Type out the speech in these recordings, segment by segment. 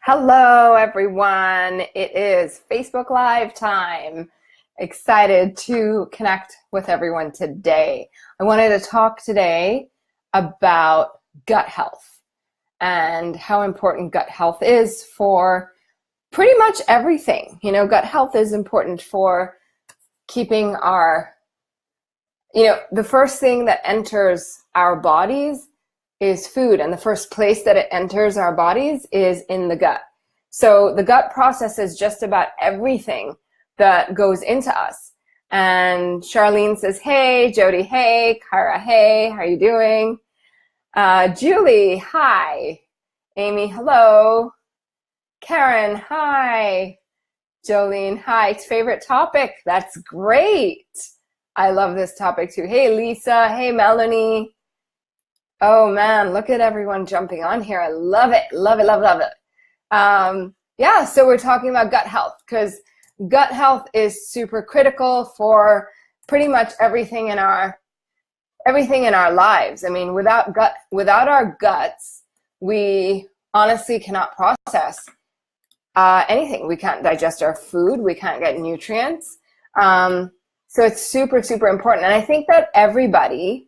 Hello, everyone. It is Facebook Live time. Excited to connect with everyone today. I wanted to talk today about gut health and how important gut health is for pretty much everything. You know, gut health is important for keeping the first thing that enters our bodies is food, and the first place that it enters our bodies is in the gut. So the gut processes just about everything that goes into us. And Charlene says, hey. Jody, hey. Kyra, hey. How are you doing? Julie, hi. Amy, hello. Karen, hi. Jolene, hi. Favorite topic. That's great. I love this topic too. Hey, Lisa. Hey, Melanie. Oh man, look at everyone jumping on here. I love it, love it, love, love it. Yeah, so we're talking about gut health because gut health is super critical for pretty much everything in our lives. I mean, without our guts, we honestly cannot process anything. We can't digest our food. We can't get nutrients. So it's super, super important. And I think that everybody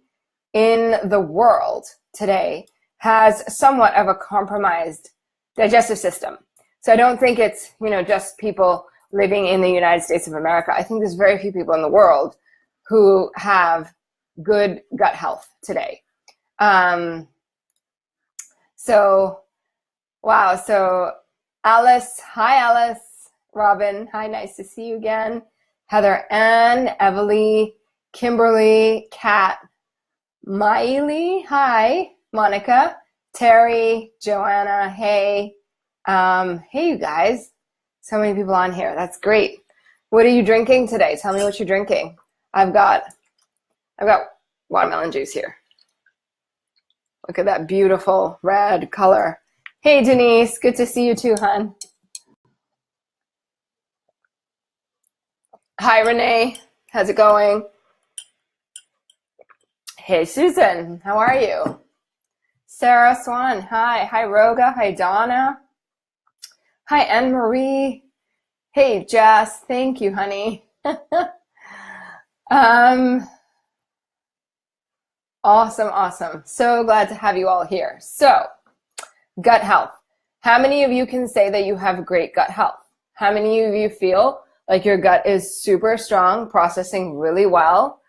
in the world today has somewhat of a compromised digestive system. So I don't think it's, just people living in the United States of America. I think there's very few people in the world who have good gut health today. So Alice, hi Alice. Robin, hi, nice to see you again. Heather Ann, Everly, Kimberly, Kat, Miley, hi. Monica, Terry, Joanna, hey. Hey, you guys. So many people on here. That's great. What are you drinking today? Tell me what you're drinking. I've got watermelon juice here. Look at that beautiful red color. Hey, Denise. Good to see you too, hon. Hi, Renee. How's it going? Hey, Susan, how are you? Sarah Swan, hi. Hi, Roga. Hi, Donna. Hi, Anne-Marie. Hey, Jess, thank you, honey. Awesome. So glad to have you all here. So, gut health. How many of you can say that you have great gut health? How many of you feel like your gut is super strong, processing really well?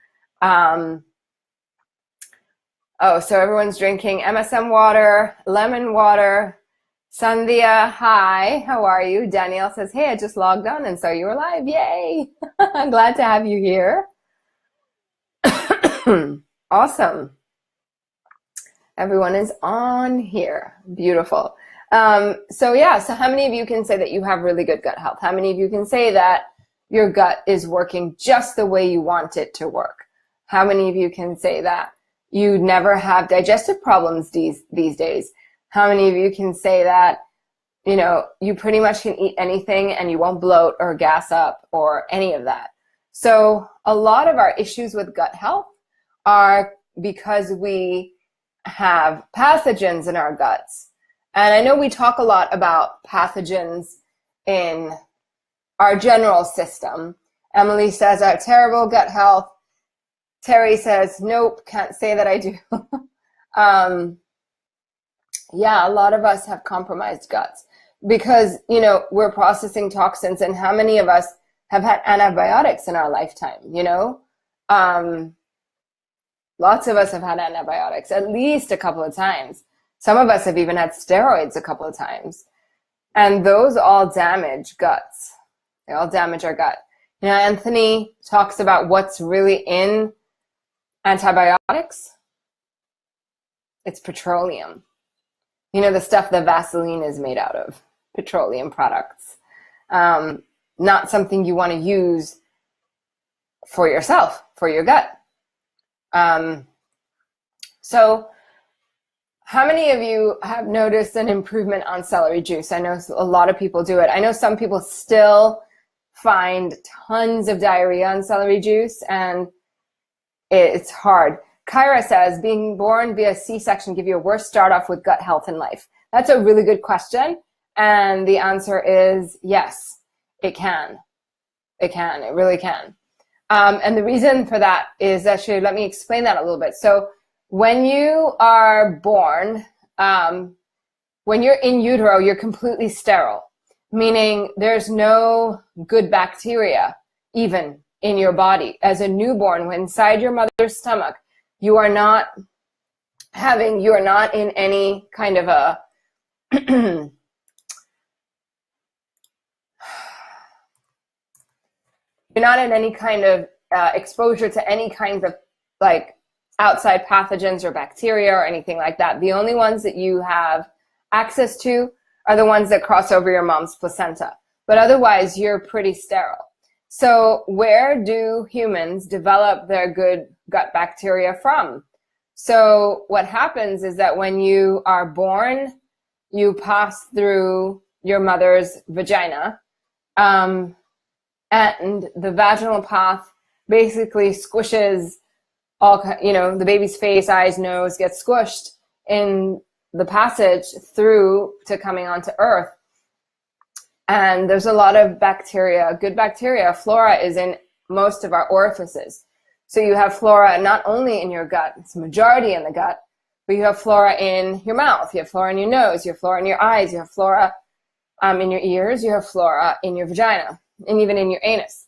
So everyone's drinking MSM water, lemon water. Sandhya, hi, how are you? Danielle says, hey, I just logged on and saw you were live. Yay! I'm glad to have you here. Awesome. Everyone is on here. Beautiful. So how many of you can say that you have really good gut health? How many of you can say that your gut is working just the way you want it to work? How many of you can say that you never have digestive problems these days? How many of you can say that, you pretty much can eat anything and you won't bloat or gas up or any of that? So a lot of our issues with gut health are because we have pathogens in our guts. And I know we talk a lot about pathogens in our general system. Emily says, I have terrible gut health. Terry says, nope, can't say that I do. A lot of us have compromised guts because, we're processing toxins. And how many of us have had antibiotics in our lifetime, Lots of us have had antibiotics at least a couple of times. Some of us have even had steroids a couple of times. And those all damage guts. They all damage our gut. Anthony talks about what's really in antibiotics. It's petroleum. The stuff that Vaseline is made out of, petroleum products. Not something you want to use for yourself, for your gut. So how many of you have noticed an improvement on celery juice? I know a lot of people do it. I know some people still find tons of diarrhea on celery juice, and it's hard. Kyra says, being born via C-section give you a worse start off with gut health in life? That's a really good question. And the answer is yes, it can. It can. It really can. And the reason for that is actually, let me explain that a little bit. So when you are born, when you're in utero, you're completely sterile, meaning there's no good bacteria even in your body. As a newborn, when inside your mother's stomach, you are not in any kind of a you're not in any kind of exposure to any kinds of like outside pathogens or bacteria or anything like that. The only ones that you have access to are the ones that cross over your mom's placenta. But otherwise, you're pretty sterile. So where do humans develop their good gut bacteria from? So what happens is that when you are born, you pass through your mother's vagina, and the vaginal path basically squishes all, the baby's face, eyes, nose gets squished in the passage through to coming onto Earth. And there's a lot of bacteria, good bacteria. Flora is in most of our orifices. So you have flora not only in your gut, it's a majority in the gut, but you have flora in your mouth, you have flora in your nose, you have flora in your eyes, you have flora in your ears, you have flora in your vagina, and even in your anus.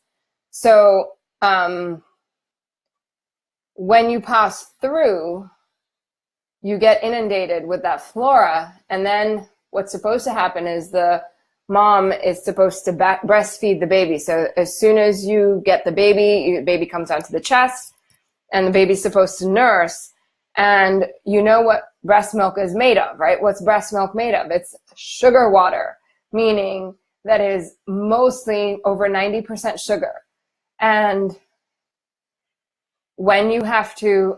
So when you pass through, you get inundated with that flora, and then what's supposed to happen is the mom is supposed to breastfeed the baby. So as soon as you get the baby comes onto the chest, and the baby's supposed to nurse. And you know what breast milk is made of, right? What's breast milk made of? It's sugar water, meaning that is mostly over 90% sugar. And when you have to,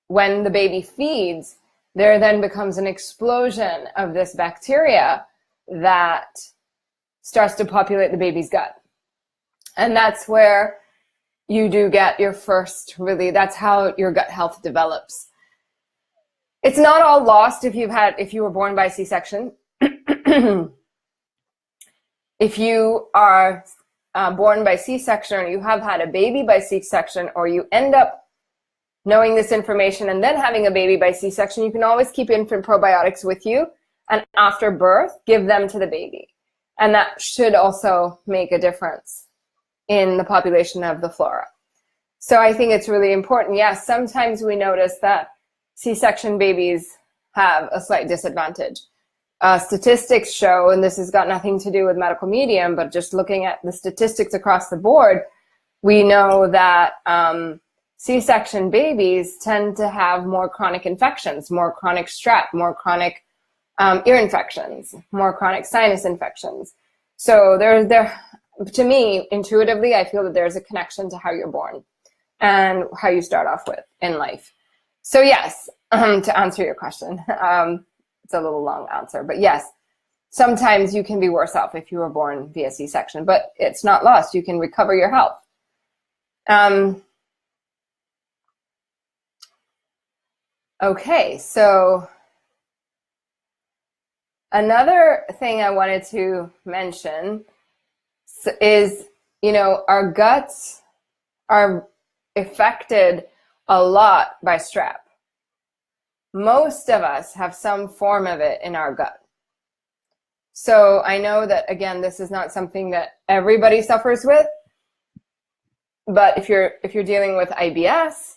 when the baby feeds, there then becomes an explosion of this bacteria that starts to populate the baby's gut. And that's where you do get your first, that's how your gut health develops. It's not all lost if you were born by C-section. If you are born by C-section, or you have had a baby by C-section, or you end up knowing this information and then having a baby by C-section, you can always keep infant probiotics with you, and after birth, give them to the baby. And that should also make a difference in the population of the flora. So I think it's really important. Yes, sometimes we notice that C-section babies have a slight disadvantage. Statistics show, and this has got nothing to do with medical medium, but just looking at the statistics across the board, we know that C-section babies tend to have more chronic infections, more chronic strep, more chronic ear infections, more chronic sinus infections. So to me, intuitively, I feel that there's a connection to how you're born and how you start off with in life. So yes, to answer your question, it's a little long answer, but yes, sometimes you can be worse off if you were born via C-section, but it's not lost. You can recover your health. Okay, so another thing I wanted to mention is, our guts are affected a lot by strep. Most of us have some form of it in our gut. So I know that, again, this is not something that everybody suffers with, but if you're dealing with IBS,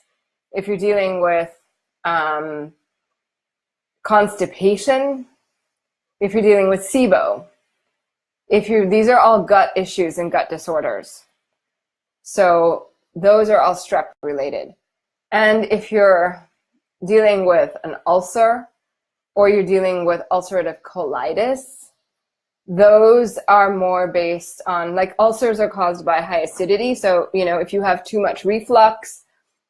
if you're dealing with constipation, if you're dealing with SIBO, these are all gut issues and gut disorders. So those are all strep related. And if you're dealing with an ulcer, or you're dealing with ulcerative colitis, those are more based on, like, ulcers are caused by high acidity. So, if you have too much reflux,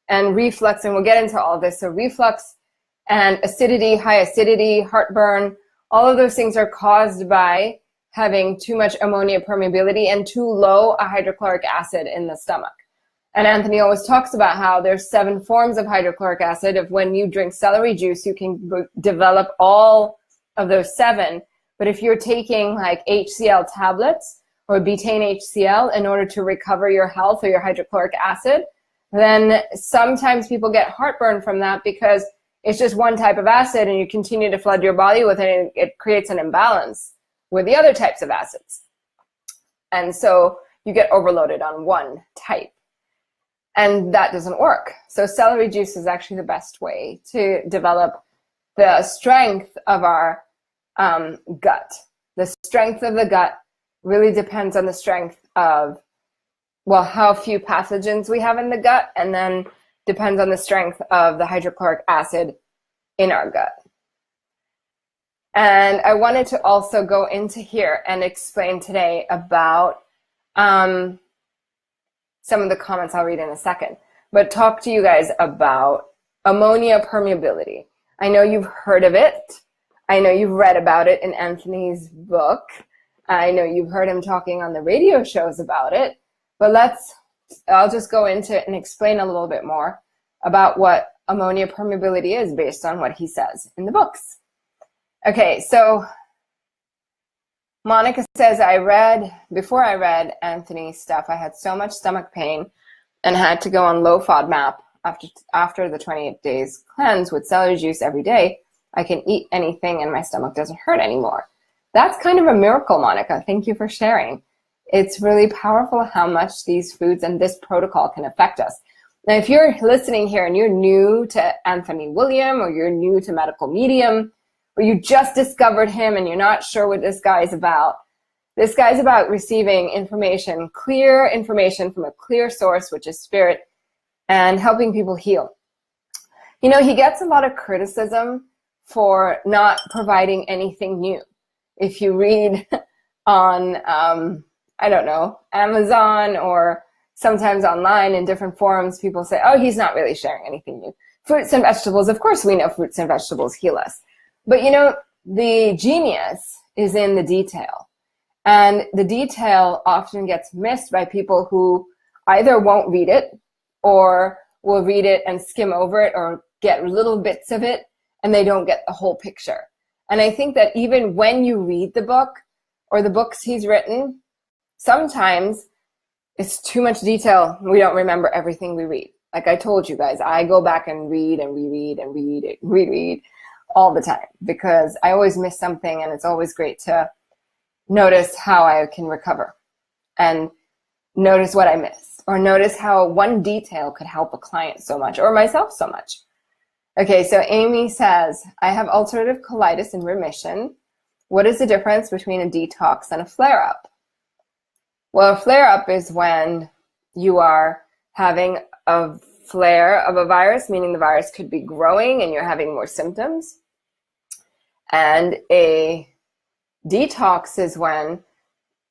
and we'll get into all this. So reflux and acidity, high acidity, heartburn, all of those things are caused by having too much ammonia permeability and too low a hydrochloric acid in the stomach. And Anthony always talks about how there's 7 forms of hydrochloric acid. If when you drink celery juice, you can develop all of those 7. But if you're taking like HCl tablets or betaine HCl in order to recover your health or your hydrochloric acid, then sometimes people get heartburn from that because it's just one type of acid and you continue to flood your body with it, and it creates an imbalance with the other types of acids. And so you get overloaded on one type. And that doesn't work. So celery juice is actually the best way to develop the strength of our gut. The strength of the gut really depends on the strength of, well, how few pathogens we have in the gut, and then depends on the strength of the hydrochloric acid in our gut. And I wanted to also go into here and explain today about some of the comments I'll read in a second, but talk to you guys about ammonia permeability. I know you've heard of it. I know you've read about it in Anthony's book. I know you've heard him talking on the radio shows about it, but I'll just go into it and explain a little bit more about what ammonia permeability is based on what he says in the books. Okay, so Monica says, before I read Anthony's stuff, I had so much stomach pain and had to go on low FODMAP after the 28 days cleanse with celery juice every day. I can eat anything and my stomach doesn't hurt anymore. That's kind of a miracle, Monica. Thank you for sharing. It's really powerful how much these foods and this protocol can affect us. Now, if you're listening here and you're new to Anthony William, or you're new to Medical Medium, or you just discovered him and you're not sure what this guy's about receiving information, clear information from a clear source, which is spirit, and helping people heal. You know, he gets a lot of criticism for not providing anything new. If you read on, I don't know, Amazon or sometimes online in different forums, people say, oh, he's not really sharing anything new. Fruits and vegetables, of course we know fruits and vegetables heal us. But you know, the genius is in the detail. And the detail often gets missed by people who either won't read it or will read it and skim over it or get little bits of it, and they don't get the whole picture. And I think that even when you read the book or the books he's written, sometimes it's too much detail. We don't remember everything we read. Like I told you guys, I go back and read and reread and reread all the time because I always miss something, and it's always great to notice how I can recover and notice what I missed, or notice how one detail could help a client so much or myself so much. Okay, so Amy says, I have ulcerative colitis in remission. What is the difference between a detox and a flare-up? Well, a flare-up is when you are having a flare of a virus, meaning the virus could be growing and you're having more symptoms. And a detox is when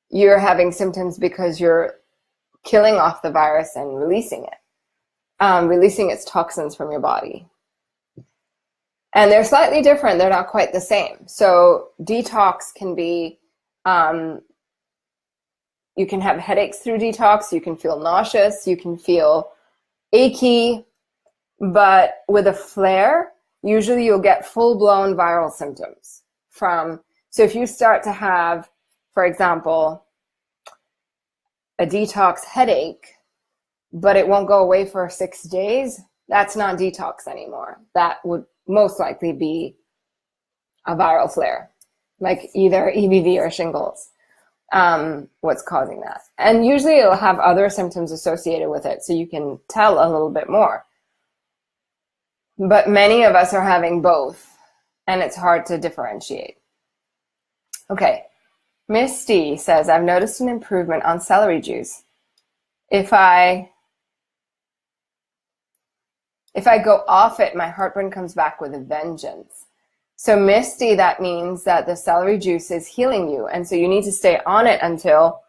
you're having symptoms because you're killing off the virus and releasing it, releasing its toxins from your body. And they're slightly different. They're not quite the same. So detox can be, you can have headaches through detox. You can feel nauseous. You can feel achy. But with a flare, usually you'll get full-blown viral symptoms so if you start to have, for example, a detox headache, but it won't go away for 6 days, that's not detox anymore. That would most likely be a viral flare, like either EBV or shingles, what's causing that. And usually it'll have other symptoms associated with it, so you can tell a little bit more. But many of us are having both, and it's hard to differentiate. Okay, Misty says, I've noticed an improvement on celery juice. If I go off it, my heartburn comes back with a vengeance. So Misty, that means that the celery juice is healing you. And so you need to stay on it until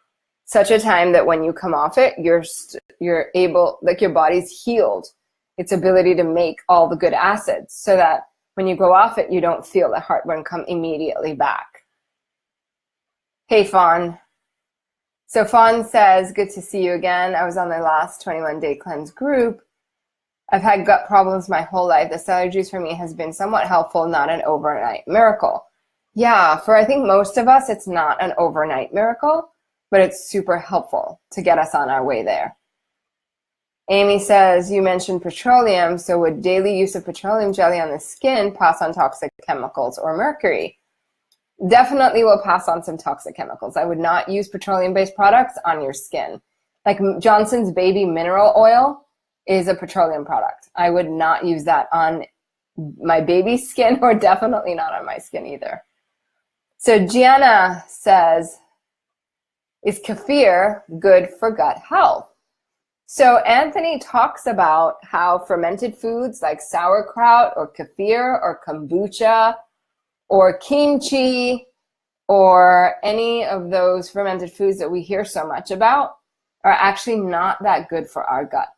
such a time that when you come off it, you're able, like your body's healed its ability to make all the good acids, so that when you go off it, you don't feel the heartburn come immediately back. Hey, Fawn. So Fawn says, good to see you again. I was on the last 21-day cleanse group. I've had gut problems my whole life. The celery juice for me has been somewhat helpful, not an overnight miracle. Yeah, for I think most of us, it's not an overnight miracle, but it's super helpful to get us on our way there. Amy says, you mentioned petroleum, so would daily use of petroleum jelly on the skin pass on toxic chemicals or mercury? Definitely will pass on some toxic chemicals. I would not use petroleum-based products on your skin. Like Johnson's Baby Mineral Oil is a petroleum product. I would not use that on my baby's skin, or definitely not on my skin either. So Gianna says, is kefir good for gut health? So Anthony talks about how fermented foods like sauerkraut or kefir or kombucha or kimchi or any of those fermented foods that we hear so much about are actually not that good for our gut.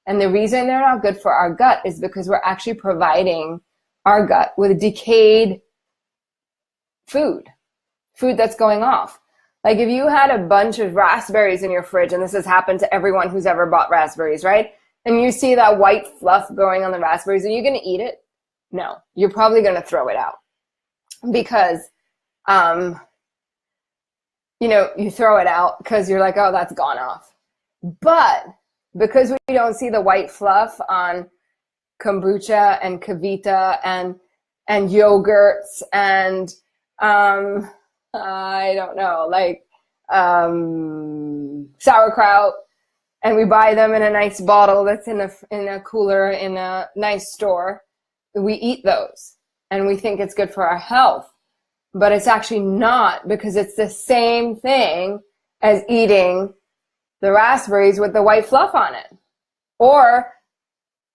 And the reason they're not good for our gut is because we're actually providing our gut with decayed food that's going off. Like if you had a bunch of raspberries in your fridge, and this has happened to everyone who's ever bought raspberries, right? And you see that white fluff growing on the raspberries, are you going to eat it? No, you're probably going to throw it out because, you throw it out because you're like, oh, that's gone off. But because we don't see the white fluff on kombucha and Kavita and yogurts and, I don't know, like sauerkraut, and we buy them in a nice bottle that's in a cooler in a nice store, we eat those and we think it's good for our health, but it's actually not, because it's the same thing as eating the raspberries with the white fluff on it, or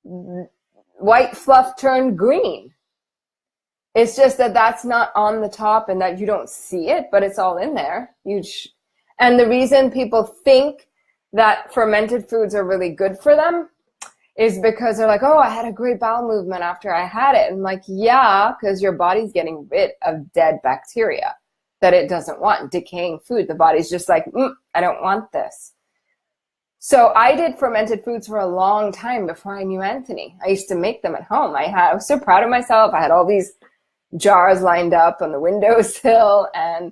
white fluff turned green. It's just that that's not on the top and that you don't see it, but it's all in there. And the reason people think that fermented foods are really good for them is because they're like, oh, I had a great bowel movement after I had it. And like, yeah, because your body's getting rid of dead bacteria that it doesn't want, decaying food. The body's just like, I don't want this. So I did fermented foods for a long time before I knew Anthony. I used to make them at home. I was so proud of myself. I had all these jars lined up on the windowsill, and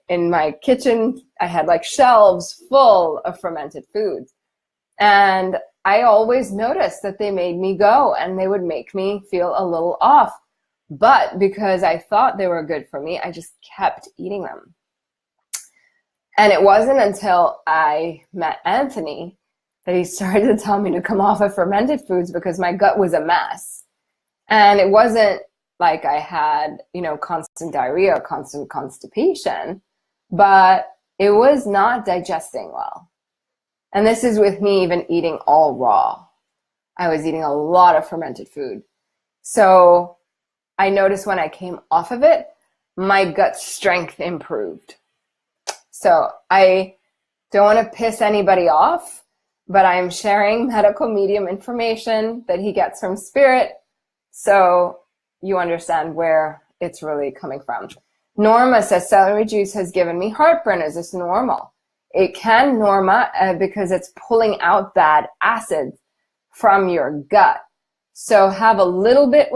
in my kitchen I had like shelves full of fermented foods, and I always noticed that they made me go and they would make me feel a little off, but because I thought they were good for me, I just kept eating them. And it wasn't until I met Anthony that he started to tell me to come off of fermented foods, because my gut was a mess. And it wasn't like I had, constant diarrhea or constant constipation, but it was not digesting well. And this is with me even eating all raw. I was eating a lot of fermented food. So I noticed when I came off of it, my gut strength improved. So I don't want to piss anybody off, but I'm sharing medical medium information that he gets from spirit, so you understand where it's really coming from. Norma says, celery juice has given me heartburn. Is this normal? It can, Norma, because it's pulling out bad acids from your gut. So have a little bit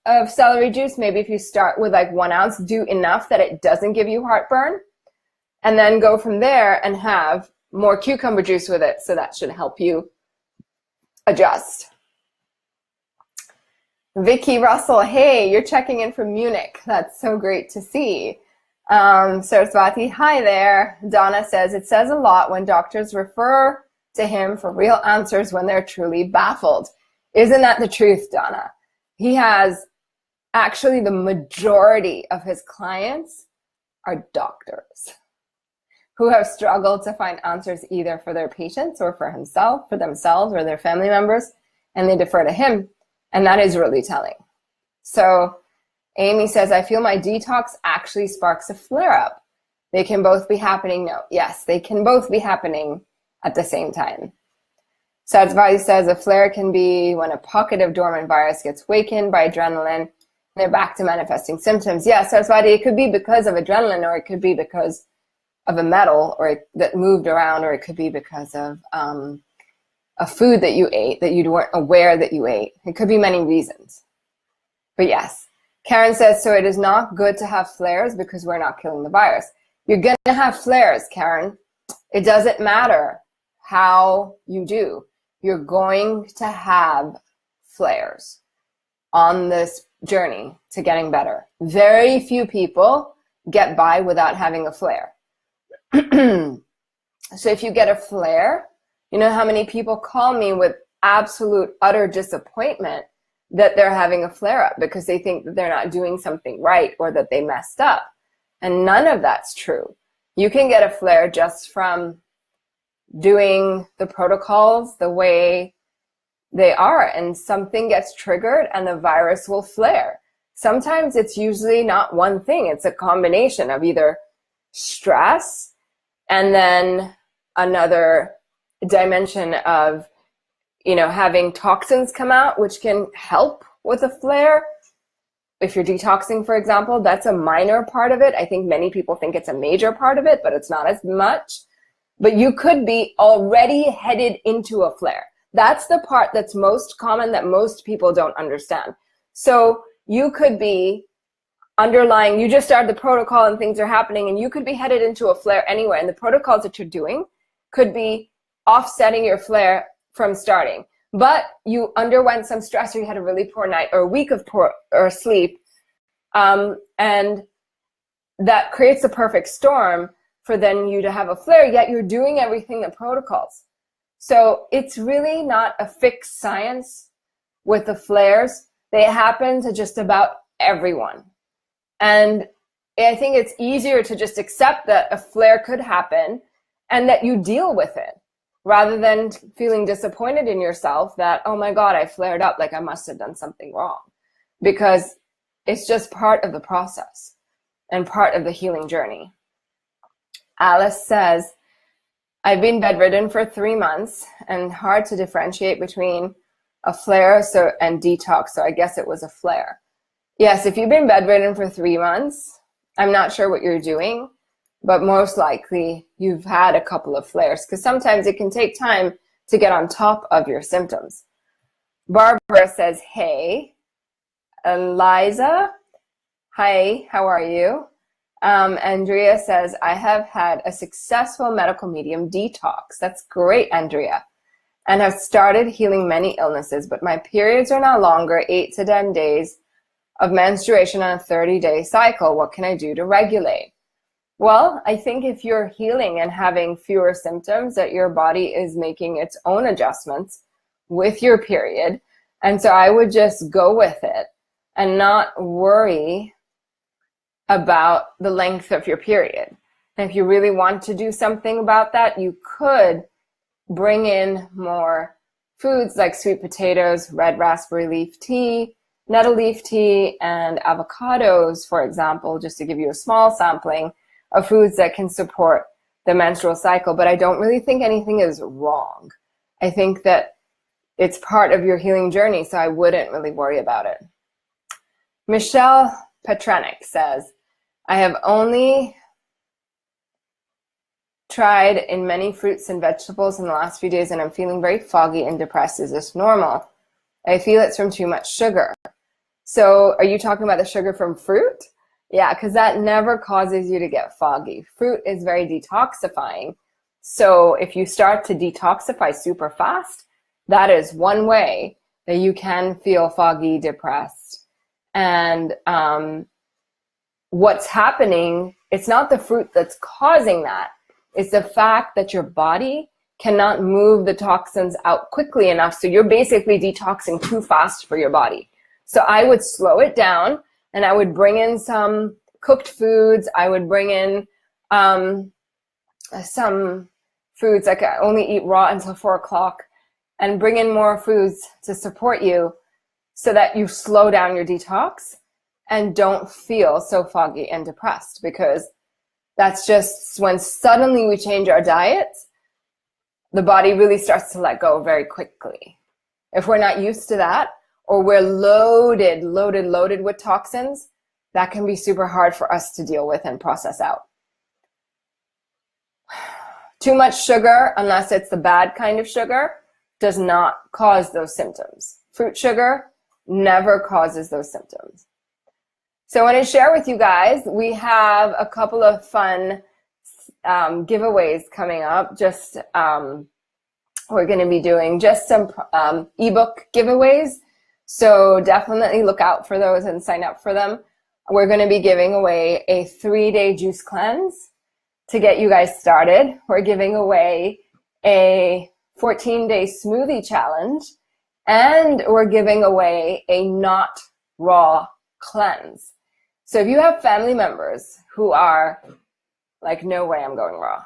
of celery juice. Maybe if you start with like 1 ounce, do enough that it doesn't give you heartburn, and then go from there and have more cucumber juice with it. So that should help you adjust. Vicky Russell, hey, you're checking in from Munich. That's so great to see. Saraswati, hi there. Donna says, it says a lot when doctors refer to him for real answers when they're truly baffled. Isn't that the truth, Donna? He has actually the majority of his clients are doctors who have struggled to find answers either for their patients or for themselves or their family members, and they defer to him. And that is really telling. So Amy says, I feel my detox actually sparks a flare-up. They can both be happening. No, yes, they can both be happening at the same time. Satsvati says, a flare can be when a pocket of dormant virus gets wakened by adrenaline and they're back to manifesting symptoms. Yes, Satsvati, it could be because of adrenaline, or it could be because of a metal that moved around, or it could be because of a food that you ate that you weren't aware that you ate. It could be many reasons. But yes, Karen says, so it is not good to have flares because we're not killing the virus. You're going to have flares, Karen. It doesn't matter how you do. You're going to have flares on this journey to getting better. Very few people get by without having a flare. So if you get a flare, you know how many people call me with absolute utter disappointment that they're having a flare up because they think that they're not doing something right or that they messed up. And none of that's true. You can get a flare just from doing the protocols the way they are, and something gets triggered and the virus will flare. Sometimes it's usually not one thing. It's a combination of either stress and then another dimension of, you know, having toxins come out, which can help with a flare. If you're detoxing, for example, that's a minor part of it. I think many people think it's a major part of it, but it's not as much. But you could be already headed into a flare. That's the part that's most common that most people don't understand. So you could be underlying, you just started the protocol and things are happening, and you could be headed into a flare anyway. And the protocols that you're doing could be offsetting your flare from starting. But you underwent some stress, or you had a really poor night or a week of poor or sleep. And that creates a perfect storm for then you to have a flare, yet you're doing everything the protocols. So it's really not a fixed science with the flares. They happen to just about everyone. And I think it's easier to just accept that a flare could happen and that you deal with it, rather than feeling disappointed in yourself that, oh my God, I flared up, like I must have done something wrong. Because it's just part of the process and part of the healing journey. Alice says, I've been bedridden for 3 months and hard to differentiate between a flare and detox, so I guess it was a flare. Yes, if you've been bedridden for 3 months, I'm not sure what you're doing, but most likely you've had a couple of flares, because sometimes it can take time to get on top of your symptoms. Barbara says, hey. Eliza, hi, how are you? Andrea says, I have had a successful medical medium detox. That's great, Andrea. And have started healing many illnesses, but my periods are no longer 8 to 10 days of menstruation on a 30-day cycle. What can I do to regulate? Well, I think if you're healing and having fewer symptoms, that your body is making its own adjustments with your period. And so I would just go with it and not worry about the length of your period. And if you really want to do something about that, you could bring in more foods like sweet potatoes, red raspberry leaf tea, nettle leaf tea, and avocados, for example, just to give you a small sampling of foods that can support the menstrual cycle. But I don't really think anything is wrong. I think that it's part of your healing journey, so I wouldn't really worry about it. Michelle Petranek says, I have only tried in many fruits and vegetables in the last few days, and I'm feeling very foggy and depressed. Is this normal? I feel it's from too much sugar. So are you talking about the sugar from fruit? Yeah, because that never causes you to get foggy. Fruit is very detoxifying. So if you start to detoxify super fast, that is one way that you can feel foggy, depressed. And what's happening, it's not the fruit that's causing that. It's the fact that your body cannot move the toxins out quickly enough. So you're basically detoxing too fast for your body. So I would slow it down, and I would bring in some cooked foods. I would bring in some foods, like I only eat raw until 4 o'clock, and bring in more foods to support you so that you slow down your detox and don't feel so foggy and depressed, because that's just when suddenly we change our diets, the body really starts to let go very quickly. If we're not used to that, or we're loaded with toxins, that can be super hard for us to deal with and process out. Too much sugar, unless it's the bad kind of sugar, does not cause those symptoms. Fruit sugar never causes those symptoms. So I want to share with you guys, we have a couple of fun giveaways coming up. Just we're going to be doing just some ebook giveaways. So definitely look out for those and sign up for them. We're going to be giving away a 3-day juice cleanse to get you guys started. We're giving away a 14-day smoothie challenge, and we're giving away a not raw cleanse. So if you have family members who are like, no way I'm going raw.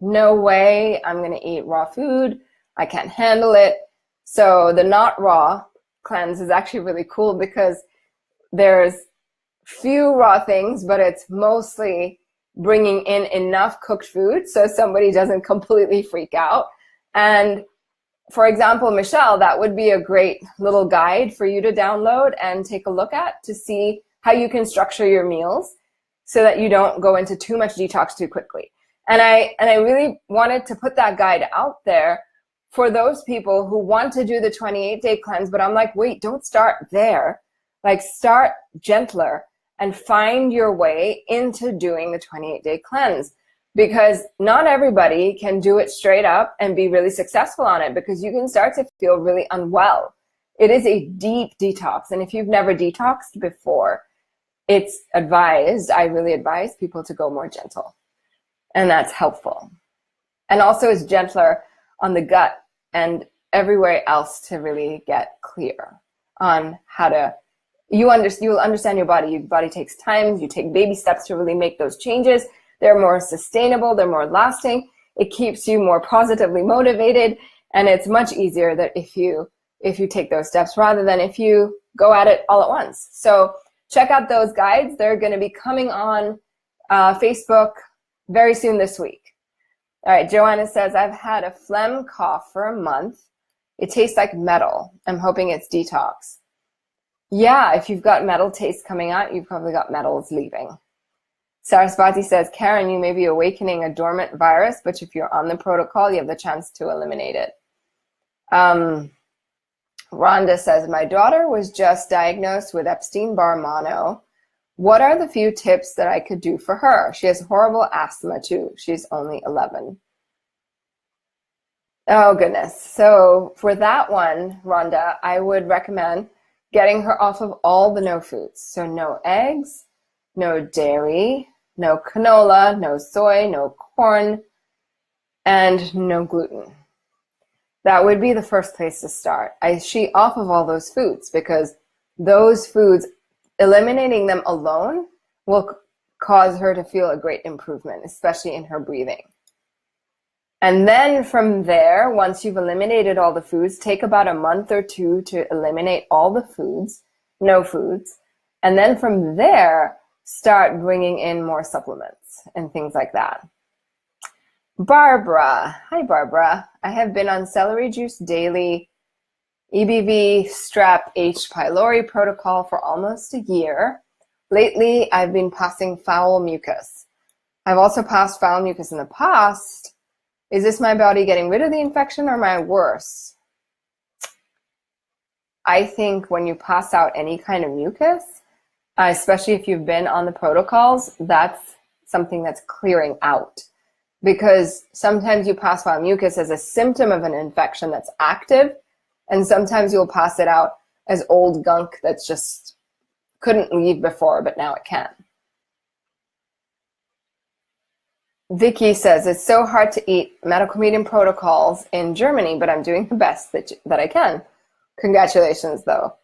No way I'm going to eat raw food. I can't handle it. So the not raw cleanse is actually really cool because there's few raw things, but it's mostly bringing in enough cooked food so somebody doesn't completely freak out. And for example, Michelle, that would be a great little guide for you to download and take a look at to see how you can structure your meals so that you don't go into too much detox too quickly. And I really wanted to put that guide out there for those people who want to do the 28-day cleanse, but I'm like, wait, don't start there. Like, start gentler and find your way into doing the 28-day cleanse, because not everybody can do it straight up and be really successful on it, because you can start to feel really unwell. It is a deep detox. And if you've never detoxed before, it's advised, I really advise people to go more gentle. And that's helpful. And also it's gentler on the gut and everywhere else to really get clear on how to, you will understand your body. Your body takes time. You take baby steps to really make those changes. They're more sustainable. They're more lasting. It keeps you more positively motivated. And it's much easier that if you take those steps rather than if you go at it all at once. So check out those guides. They're going to be coming on Facebook very soon this week. All right, Joanna says, I've had a phlegm cough for a month. It tastes like metal. I'm hoping it's detox. Yeah, if you've got metal taste coming out, you've probably got metals leaving. Sarasvati says, Karen, you may be awakening a dormant virus, but if you're on the protocol, you have the chance to eliminate it. Rhonda says, my daughter was just diagnosed with Epstein-Barr mono. What are the few tips that I could do for her? She has horrible asthma too. She's only 11. Oh, goodness. So for that one, Rhonda, I would recommend getting her off of all the no foods. So no eggs, no dairy, no canola, no soy, no corn, and no gluten. That would be the first place to start. She off of all those foods, because those foods, eliminating them alone will cause her to feel a great improvement, especially in her breathing. And then from there, once you've eliminated all the foods, take about a month or two to eliminate all the foods, no foods. And then from there, start bringing in more supplements and things like that. Barbara. Hi, Barbara. I have been on celery juice daily, EBV, strep, H. pylori protocol for almost a year. Lately, I've been passing foul mucus. I've also passed foul mucus in the past. Is this my body getting rid of the infection or am I worse? I think when you pass out any kind of mucus, especially if you've been on the protocols, that's something that's clearing out. Because sometimes you pass foul mucus as a symptom of an infection that's active, and sometimes you'll pass it out as old gunk that's just couldn't leave before, but now it can. Vicky says, it's so hard to eat medical meeting protocols in Germany, but I'm doing the best that I can. Congratulations, though.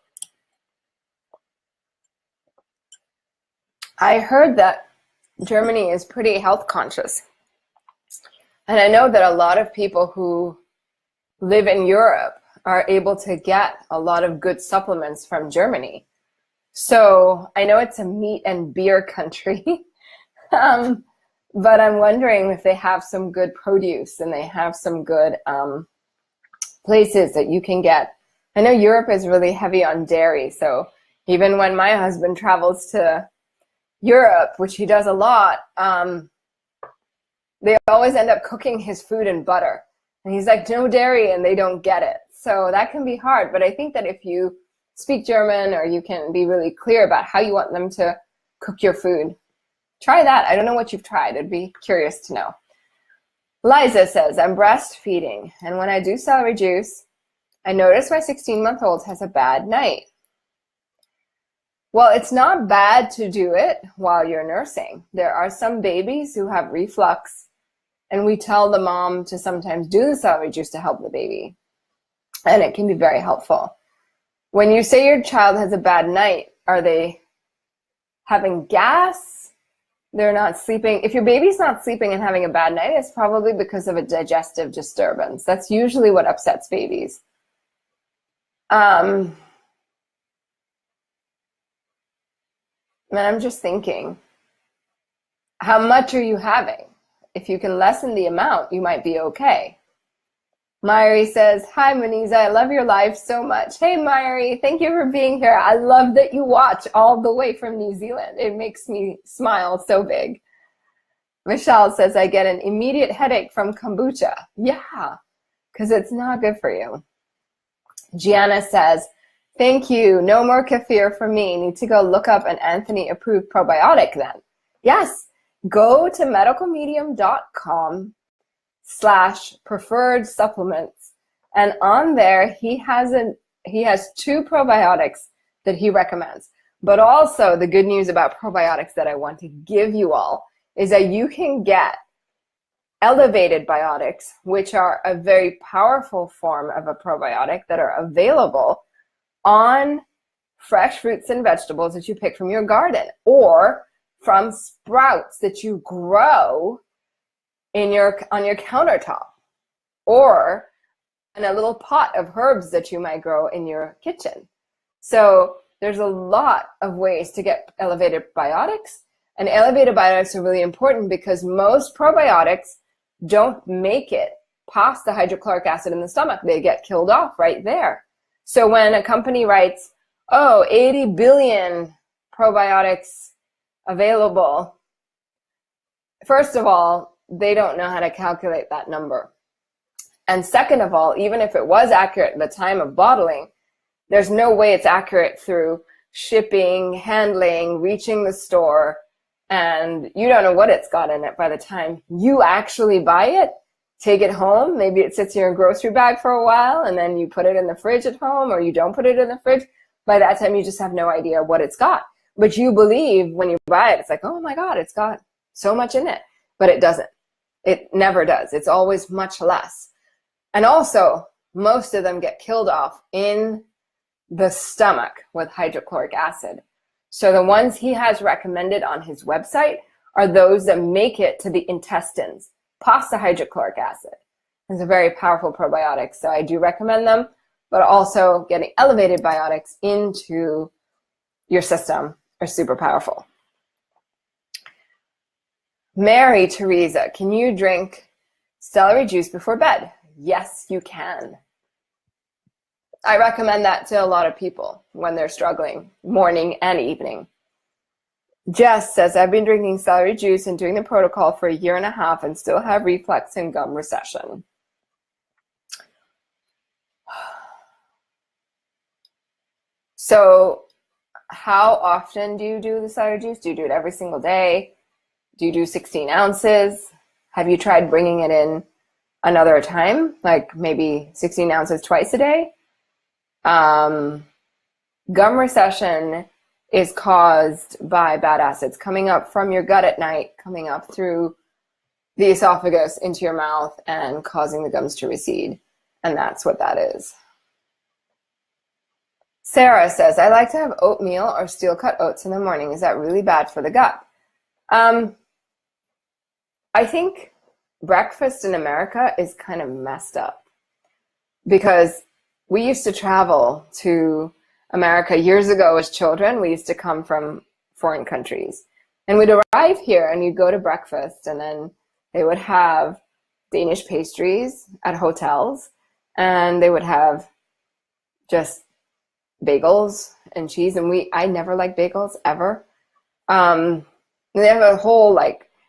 I heard that Germany is pretty health conscious. And I know that a lot of people who live in Europe are able to get a lot of good supplements from Germany. So I know it's a meat and beer country, but I'm wondering if they have some good produce and they have some good places that you can get. I know Europe is really heavy on dairy, so even when my husband travels to Europe, which he does a lot, they always end up cooking his food in butter. And he's like, no dairy, and they don't get it. So that can be hard. But I think that if you speak German or you can be really clear about how you want them to cook your food. Try that. I don't know what you've tried. I'd be curious to know. Liza says, I'm breastfeeding, and when I do celery juice, I notice my 16-month-old has a bad night. Well, it's not bad to do it while you're nursing. There are some babies who have reflux, and we tell the mom to sometimes do the celery juice to help the baby, and it can be very helpful. When you say your child has a bad night, are they having gas? They're not sleeping. If your baby's not sleeping and having a bad night, it's probably because of a digestive disturbance. That's usually what upsets babies. And I'm just thinking, how much are you having? If you can lessen the amount, you might be okay. Myri says, hi, Muneeza, I love your live so much. Hey, Myri, thank you for being here. I love that you watch all the way from New Zealand. It makes me smile so big. Michelle says, I get an immediate headache from kombucha. Yeah, because it's not good for you. Gianna says, thank you. No more kefir for me. Need to go look up an Anthony-approved probiotic then. Yes, go to medicalmedium.com/preferred supplements, and on there he has 2 probiotics that he recommends. But also the good news about probiotics that I want to give you all is that you can get elevated biotics, which are a very powerful form of a probiotic that are available on fresh fruits and vegetables that you pick from your garden or from sprouts that you grow on your countertop, or in a little pot of herbs that you might grow in your kitchen. So there's a lot of ways to get elevated biotics, and elevated biotics are really important because most probiotics don't make it past the hydrochloric acid in the stomach. They get killed off right there. So when a company writes, 80 billion probiotics available, first of all, they don't know how to calculate that number. And second of all, even if it was accurate at the time of bottling, there's no way it's accurate through shipping, handling, reaching the store, and you don't know what it's got in it by the time you actually buy it, take it home. Maybe it sits in your grocery bag for a while, and then you put it in the fridge at home, or you don't put it in the fridge. By that time, you just have no idea what it's got. But you believe when you buy it, it's like, oh my God, it's got so much in it. But it doesn't. It never does. It's always much less. And also, most of them get killed off in the stomach with hydrochloric acid. So the ones he has recommended on his website are those that make it to the intestines, past the hydrochloric acid. It's a very powerful probiotic, so I do recommend them, but also getting elevated biotics into your system are super powerful. Mary Teresa, can you drink celery juice before bed? Yes, you can. I recommend that to a lot of people when they're struggling, morning and evening. Jess says, I've been drinking celery juice and doing the protocol for 1.5 years and still have reflux and gum recession. So how often do you do the celery juice? Do you do it every single day? Do you do 16 ounces? Have you tried bringing it in another time, like maybe 16 ounces twice a day? Gum recession is caused by bad acids coming up from your gut at night, coming up through the esophagus into your mouth and causing the gums to recede. And that's what that is. Sarah says, I like to have oatmeal or steel cut oats in the morning. Is that really bad for the gut? I think breakfast in America is kind of messed up because we used to travel to America years ago as children. We used to come from foreign countries, and we'd arrive here and you'd go to breakfast, and then they would have Danish pastries at hotels, and they would have just bagels and cheese. And I never liked bagels ever. They have a whole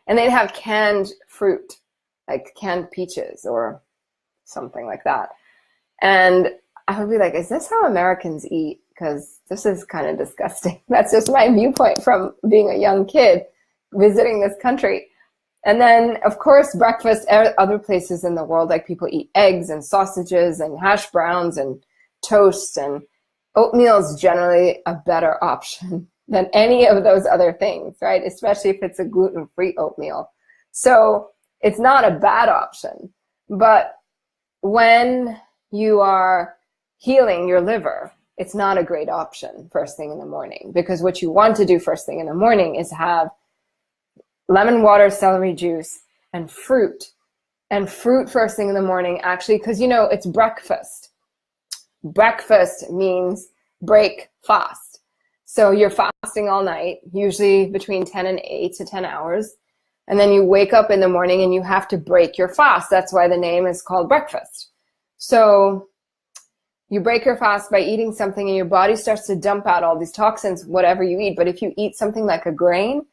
and they'd have canned fruit, like canned peaches or something like that. And I would be like, is this how Americans eat? because this is kind of disgusting. That's just my viewpoint from being a young kid visiting this country. And then, of course, breakfast, other places in the world, like people eat eggs and sausages and hash browns and toast, and oatmeal is generally a better option than any of those other things, right? Especially if it's a gluten-free oatmeal. So it's not a bad option. But when you are healing your liver, it's not a great option first thing in the morning, because what you want to do first thing in the morning is have lemon water, celery juice, and fruit. And fruit first thing in the morning, actually, because it's breakfast. Breakfast means break fast. So you're fasting all night, usually between 10 and 8 to 10 hours. And then you wake up in the morning and you have to break your fast. That's why the name is called breakfast. So you break your fast by eating something, and your body starts to dump out all these toxins, whatever you eat. But if you eat something like a grain,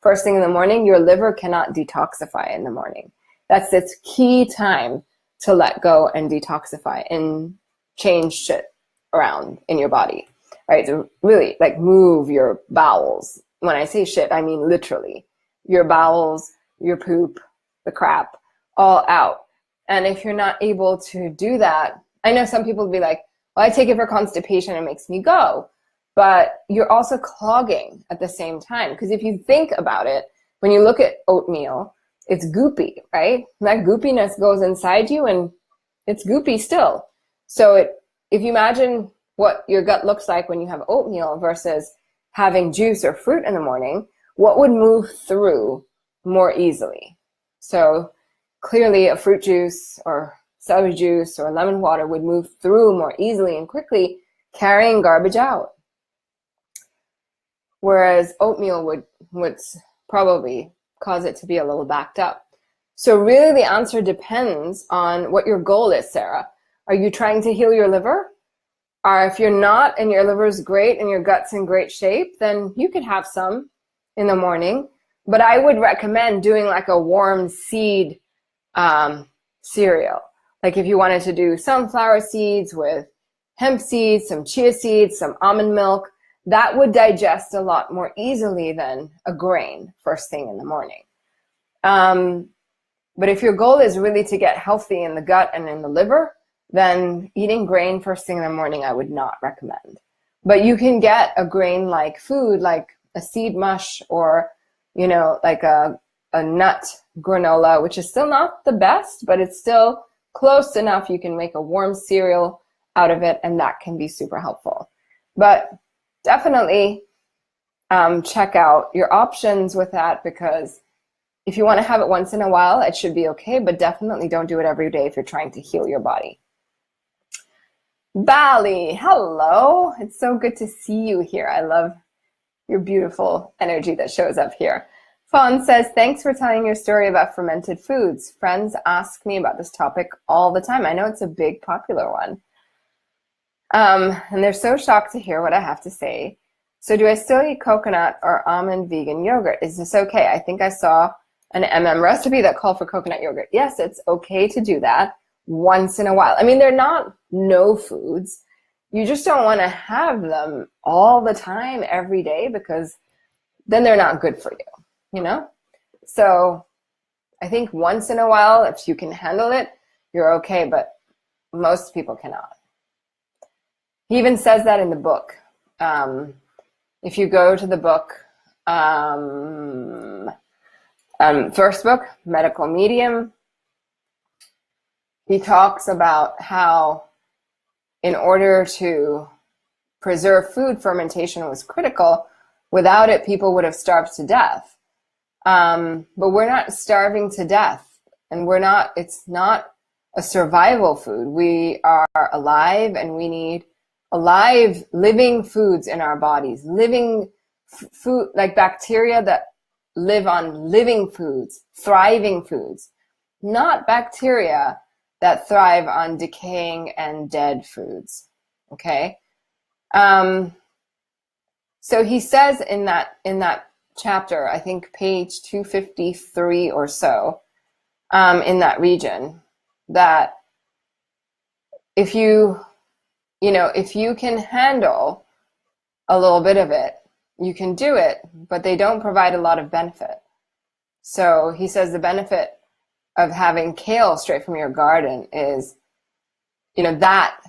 first thing in the morning, your liver cannot detoxify in the morning. That's its key time to let go and detoxify and change shit around in your body, right? To really move your bowels. When I say shit, I mean literally. Your bowels, your poop, the crap, all out. And if you're not able to do that, I know some people will be like, well, I take it for constipation, it makes me go. But you're also clogging at the same time. Because if you think about it, when you look at oatmeal, it's goopy, right? That goopiness goes inside you and it's goopy still. So if you imagine what your gut looks like when you have oatmeal versus having juice or fruit in the morning, what would move through more easily? So clearly a fruit juice or celery juice or lemon water would move through more easily and quickly, carrying garbage out. Whereas oatmeal would probably cause it to be a little backed up. So really the answer depends on what your goal is, Sarah. Are you trying to heal your liver? Or if you're not and your liver is great and your gut's in great shape, then you could have some in the morning. But I would recommend doing like a warm seed cereal. Like if you wanted to do sunflower seeds with hemp seeds, some chia seeds, some almond milk, that would digest a lot more easily than a grain first thing in the morning. But if your goal is really to get healthy in the gut and in the liver, then eating grain first thing in the morning, I would not recommend. But you can get a grain-like food, like a seed mush or, like a nut granola, which is still not the best, but it's still close enough. You can make a warm cereal out of it, and that can be super helpful. But definitely check out your options with that, because if you want to have it once in a while, it should be okay, but definitely don't do it every day if you're trying to heal your body. Bali, hello. It's so good to see you here. I love your beautiful energy that shows up here. Fawn says, thanks for telling your story about fermented foods. Friends ask me about this topic all the time. I know it's a big, popular one. And they're so shocked to hear what I have to say. So do I still eat coconut or almond vegan yogurt? Is this okay? I think I saw an recipe that called for coconut yogurt. Yes, it's okay to do that once in a while. I mean, they're not no foods. You just don't want to have them all the time, every day, because then they're not good for you, So I think once in a while, if you can handle it, you're okay, but most people cannot. He even says that in the book. If you go to the book, first book, Medical Medium, he talks about how in order to preserve food, fermentation was critical. Without it, people would have starved to death. But we're not starving to death, and it's not a survival food. We are alive, and we need alive, living foods in our bodies, living food, like bacteria that live on living foods, thriving foods, not bacteria that thrive on decaying and dead foods. Okay. So he says in that chapter, I think page 253 or so, in that region, that if you can handle a little bit of it, you can do it, but they don't provide a lot of benefit. So he says the benefit of having kale straight from your garden is, that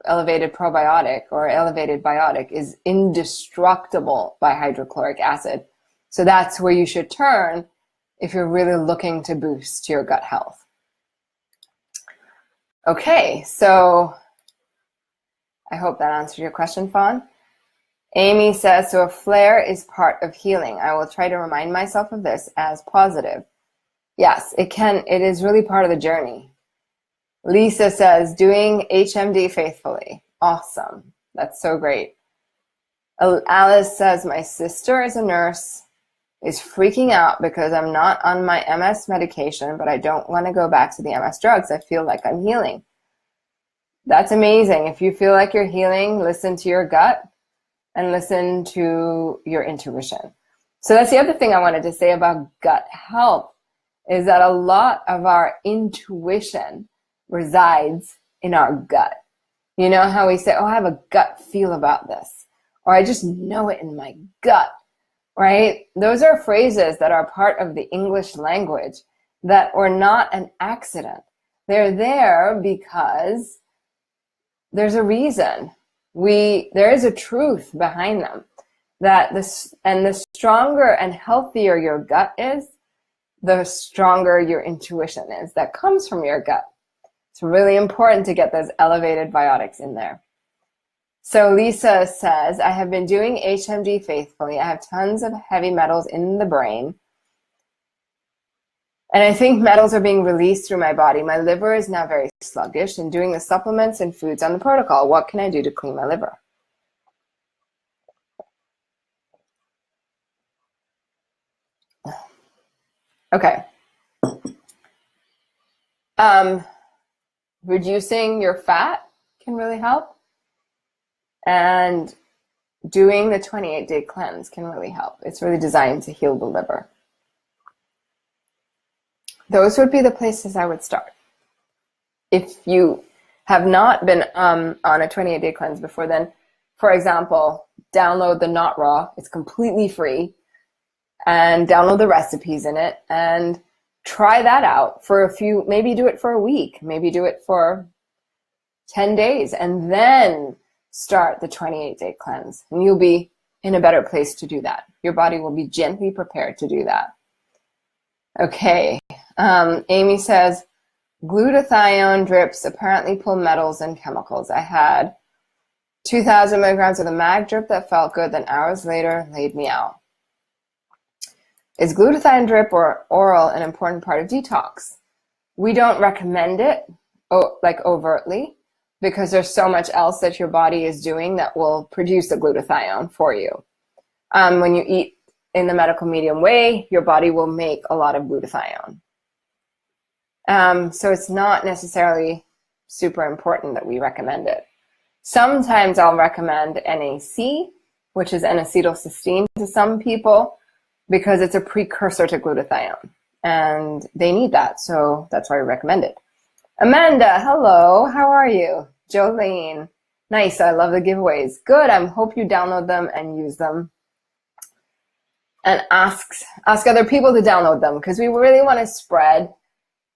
elevated probiotic or elevated biotic is indestructible by hydrochloric acid. So that's where you should turn if you're really looking to boost your gut health. Okay, so I hope that answered your question, Fawn. Amy says, so a flare is part of healing. I will try to remind myself of this as positive. Yes, it is really part of the journey. Lisa says, doing HMD faithfully. Awesome. That's so great. Alice says, my sister is a nurse, is freaking out because I'm not on my MS medication, but I don't want to go back to the MS drugs. I feel like I'm healing. That's amazing. If you feel like you're healing, listen to your gut and listen to your intuition. So that's the other thing I wanted to say about gut health, is that a lot of our intuition resides in our gut. You know how we say, oh, I have a gut feel about this, or I just know it in my gut, right? Those are phrases that are part of the English language that are not an accident. They're there because there's a reason. There is a truth behind them. And the stronger and healthier your gut is, the stronger your intuition is that comes from your gut. It's really important to get those elevated biotics in there. So Lisa says, I have been doing HMD faithfully. I have tons of heavy metals in the brain. And I think metals are being released through my body. My liver is now very sluggish and doing the supplements and foods on the protocol. What can I do to clean my liver? Okay. Reducing your fat can really help. And doing the 28-day cleanse can really help. It's really designed to heal the liver. Those would be the places I would start. If you have not been on a 28-day cleanse before, then, for example, download the Not Raw. It's completely free. And download the recipes in it and try that out for maybe do it for a week, maybe do it for 10 days, and then start the 28-day cleanse. And you'll be in a better place to do that. Your body will be gently prepared to do that. Okay. Amy says, glutathione drips apparently pull metals and chemicals. I had 2,000 milligrams of the mag drip that felt good, then hours later laid me out. Is glutathione drip or oral an important part of detox? We don't recommend it overtly, because there's so much else that your body is doing that will produce the glutathione for you. When you eat in the medical medium way, your body will make a lot of glutathione. So it's not necessarily super important that we recommend it. Sometimes I'll recommend NAC, which is N-acetylcysteine to some people, because it's a precursor to glutathione, and they need that, so that's why I recommend it. Amanda, hello, how are you? Jolene, nice, I love the giveaways. Good, I hope you download them and use them. And ask other people to download them, because we really want to spread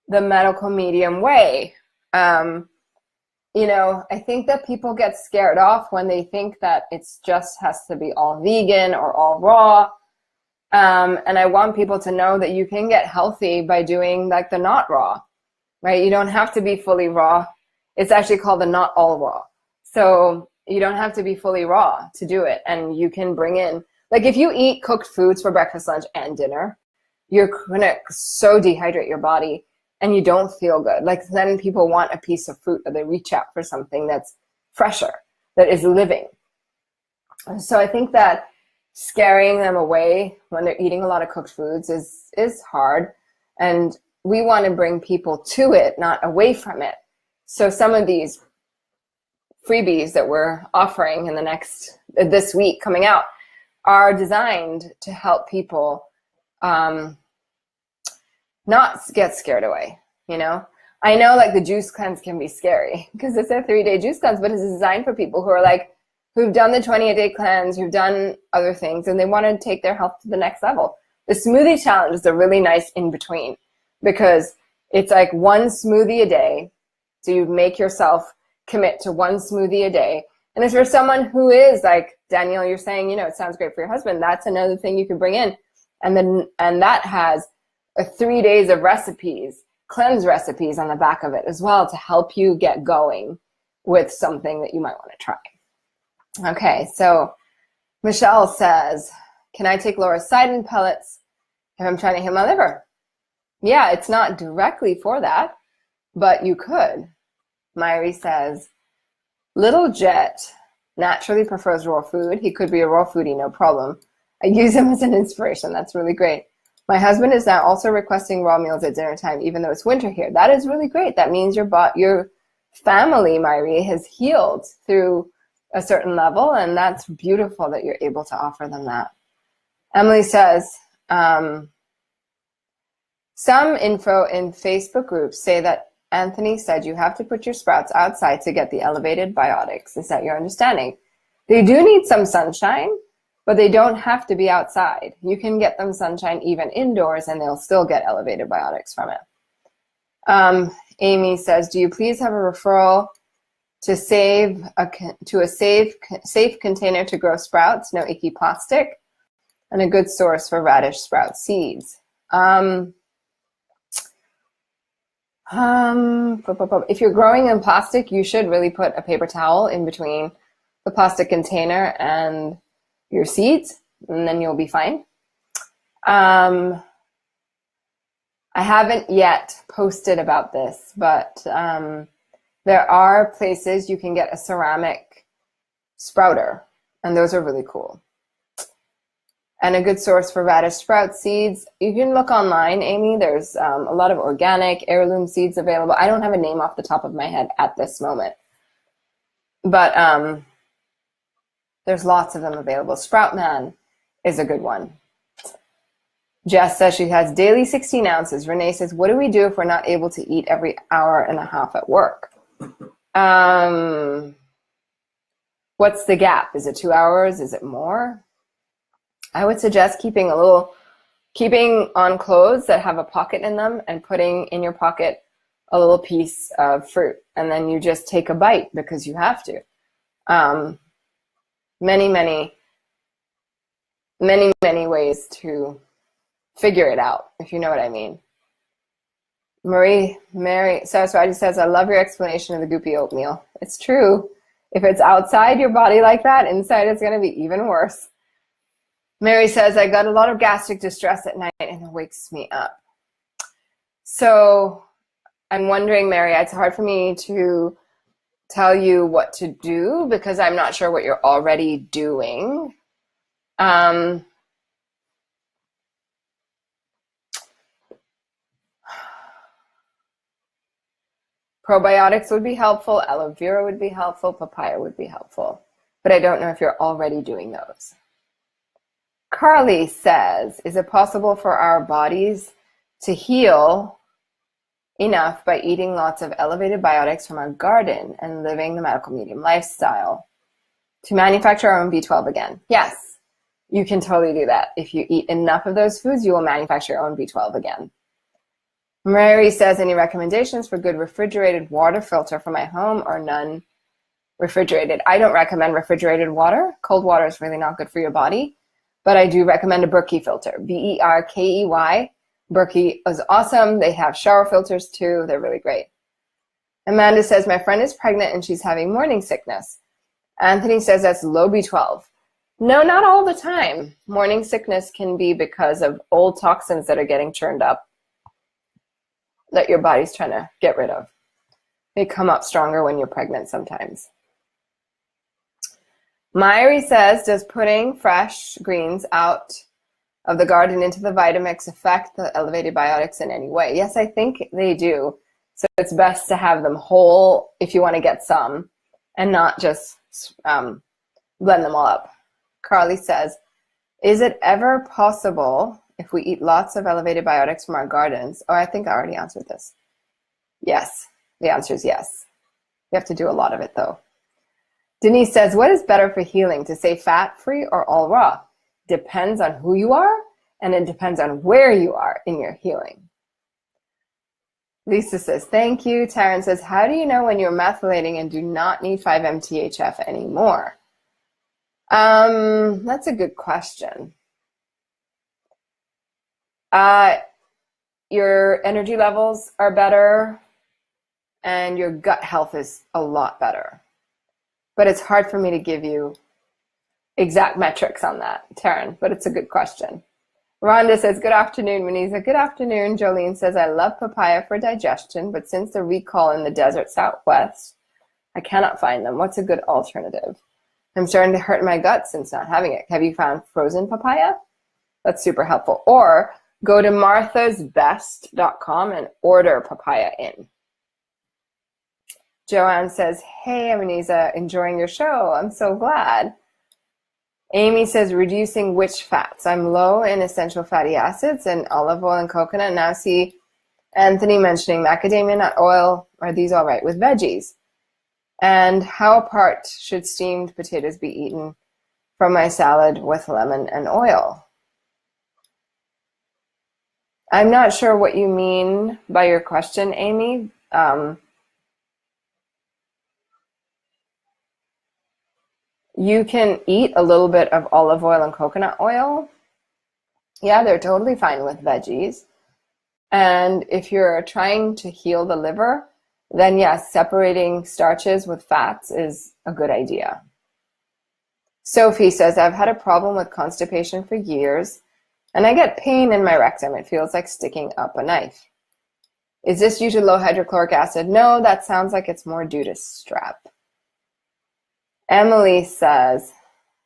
the medical medium way. I think that people get scared off when they think that it's just has to be all vegan or all raw. And I want people to know that you can get healthy by doing like the not raw, right? You don't have to be fully raw. It's actually called the not all raw. So you don't have to be fully raw to do it. And you can bring in, like if you eat cooked foods for breakfast, lunch, and dinner, you're going to so dehydrate your body and you don't feel good. Like then people want a piece of fruit or they reach out for something that's fresher, that is living. So I think that scaring them away when they're eating a lot of cooked foods is hard. And we want to bring people to it, not away from it. So some of these freebies that we're offering in this week coming out are designed to help people not get scared away. I know like the juice cleanse can be scary because it's a 3-day juice cleanse, but it's designed for people who are like, who've done the 28-day cleanse, who've done other things, and they want to take their health to the next level. The smoothie challenge is a really nice in-between because it's like one smoothie a day. So you make yourself commit to one smoothie a day. And it's for someone who is like, Danielle, you're saying, it sounds great for your husband. That's another thing you can bring in. And that has 3 days of recipes, cleanse recipes on the back of it as well to help you get going with something that you might want to try. Okay, so Michelle says, can I take loracidin pellets if I'm trying to heal my liver? Yeah, it's not directly for that, but you could. Myri says, Little Jet naturally prefers raw food. He could be a raw foodie, no problem. I use him as an inspiration. That's really great. My husband is now also requesting raw meals at dinner time, even though it's winter here. That is really great. That means your family, Myri, has healed through a certain level, and that's beautiful that you're able to offer them that. Emily says, some info in Facebook groups say that Anthony said you have to put your sprouts outside to get the elevated biotics. Is that your understanding? They do need some sunshine, but they don't have to be outside. You can get them sunshine even indoors, and they'll still get elevated biotics from it. Amy says, do you please have a referral to a safe container to grow sprouts, no icky plastic, and a good source for radish sprout seeds? If you're growing in plastic, you should really put a paper towel in between the plastic container and your seeds, and then you'll be fine. I haven't yet posted about this, but there are places you can get a ceramic sprouter, and those are really cool. And a good source for radish sprout seeds. You can look online, Amy. There's a lot of organic heirloom seeds available. I don't have a name off the top of my head at this moment, but there's lots of them available. Sprout Man is a good one. Jess says she has daily 16 ounces. Renee says, what do we do if we're not able to eat every hour and a half at work? What's the gap? Is it 2 hours? Is it more? I would suggest keeping on clothes that have a pocket in them and putting in your pocket a little piece of fruit. And then you just take a bite because you have to. Many ways to figure it out, if you know what I mean. Mary Saraswati says, I love your explanation of the goopy oatmeal. It's true. If it's outside your body like that, inside it's going to be even worse. Mary says, I got a lot of gastric distress at night and it wakes me up. So I'm wondering, Mary, it's hard for me to tell you what to do because I'm not sure what you're already doing. Probiotics would be helpful, aloe vera would be helpful, papaya would be helpful, but I don't know if you're already doing those. Carly says, is it possible for our bodies to heal enough by eating lots of elevated biotics from our garden and living the medical medium lifestyle to manufacture our own B12 again? Yes, you can totally do that. If you eat enough of those foods, you will manufacture your own B12 again. Mary says, any recommendations for good refrigerated water filter for my home or none refrigerated? I don't recommend refrigerated water. Cold water is really not good for your body, but I do recommend a Berkey filter, Berkey. Berkey is awesome. They have shower filters too. They're really great. Amanda says, my friend is pregnant and she's having morning sickness. Anthony says that's low B12. No, not all the time. Morning sickness can be because of old toxins that are getting churned up that your body's trying to get rid of. They come up stronger when you're pregnant sometimes. Myri says, does putting fresh greens out of the garden into the Vitamix affect the elevated biotics in any way? Yes, I think they do. So it's best to have them whole if you want to get some and not just blend them all up. Carly says, is it ever possible if we eat lots of elevated biotics from our gardens? Oh, I think I already answered this. Yes, the answer is yes. You have to do a lot of it though. Denise says, what is better for healing, to say fat-free or all raw? Depends on who you are, and it depends on where you are in your healing. Lisa says, thank you. Taryn says, how do you know when you're methylating and do not need 5-MTHF anymore? That's a good question. Your energy levels are better and your gut health is a lot better. But it's hard for me to give you exact metrics on that, Taryn, but it's a good question. Rhonda says, good afternoon, Muneeza. Good afternoon. Jolene says, I love papaya for digestion, but since the recall in the desert Southwest, I cannot find them. What's a good alternative? I'm starting to hurt my gut since not having it. Have you found frozen papaya? That's super helpful. Or go to marthasbest.com and order papaya in. Joanne says, hey, Muneeza, enjoying your show. I'm so glad. Amy says, reducing which fats? I'm low in essential fatty acids and olive oil and coconut. Now see Anthony mentioning macadamia nut oil. Are these all right with veggies? And how apart should steamed potatoes be eaten from my salad with lemon and oil? I'm not sure what you mean by your question, Amy. You can eat a little bit of olive oil and coconut oil. Yeah, they're totally fine with veggies. And if you're trying to heal the liver, then yes, separating starches with fats is a good idea. Sophie says, I've had a problem with constipation for years, and I get pain in my rectum. It feels like sticking up a knife. Is this due to low hydrochloric acid? No, that sounds like it's more due to strep. Emily says,